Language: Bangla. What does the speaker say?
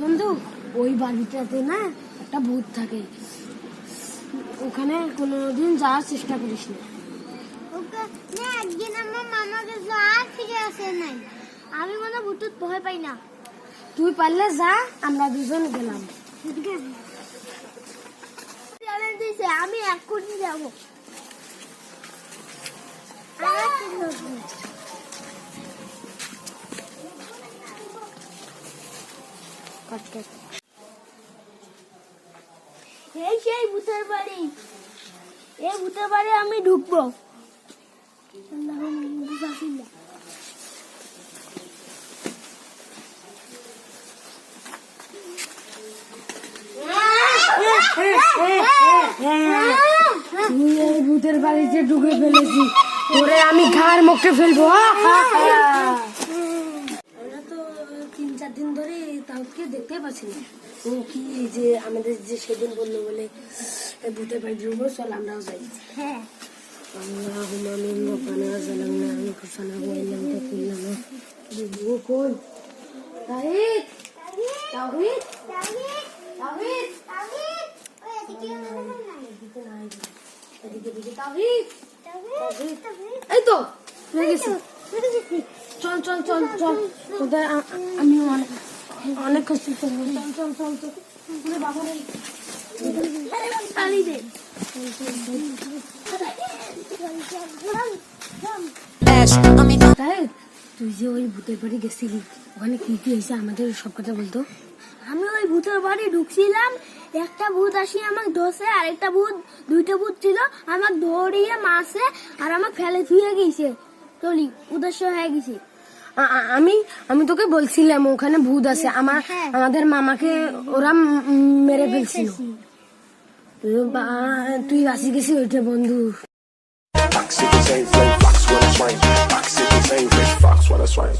বন্ধু ওই বাড়িটাতে না একটা ভূত থাকে, ওখানে কোনোদিন যাওয়ার চেষ্টা করিস না। একদিন আমার মামা গেছিল আর ফিরে আসে নাই। আমি মনে ভূত ভয় পাই না। তুই পারলে যা, আমরা দুজন গেলাম। আমি এক্ষুনি যাবো। এই সেই ভূতের বাড়ি, এই ভূতের বাড়ি আমি ঢুকবো। তুই এই ভূতের বাড়িতে ঢুকে ফেলেছি, তোরে আমি ঘাড় মুখে ফেলবো। আমরা তো 3-4 দিন ধরে তাকে দেখতে পাচ্ছি না। ও কি যে আমাদের যে সেদিন বললো বলে ভূতের বাড়ি ঢুকবো, চল আমরাও যাই। হ্যাঁ, আল্লাহুম্মা মিন রাব্বানা যালামনা আনফুসানা ওয়া ইল্লাম তাগফির লানা ও কোন তাহিদ তাহিদ তাহিদ এই তো হয়ে গেছে। চল চল চল চল, তোদের আমি অনেক কষ্ট করবো। চল চল চল চল বাবা রে, তুই যে ওই ভূতের বাড়ি গেছিলি, ওখানে কি কি হয়েছে আমাদের সব কথা বলতো। আমি ওই ভূতের বাড়ি ঢুকছিলাম, একটা ভূত আসি আমাকে ধরছে, আরেকটা ভূত, দুইটা ভূত ছিল আমাকে ধরিয়ে মারছে আর আমাকে ফেলে ধুয়ে গেছে, চলি উদ্দেশ্য হয়ে গেছে। আমি আমি তোকে বলছিলাম ওখানে ভূত আছে, আমাদের মামাকে ওরা মেরে ফেলছিল। তুই আসি গেছি ওইটা বন্ধু। Fox, if it ain't flame, fox when it's rain. Fox, if it ain't fish, fox when it's rain.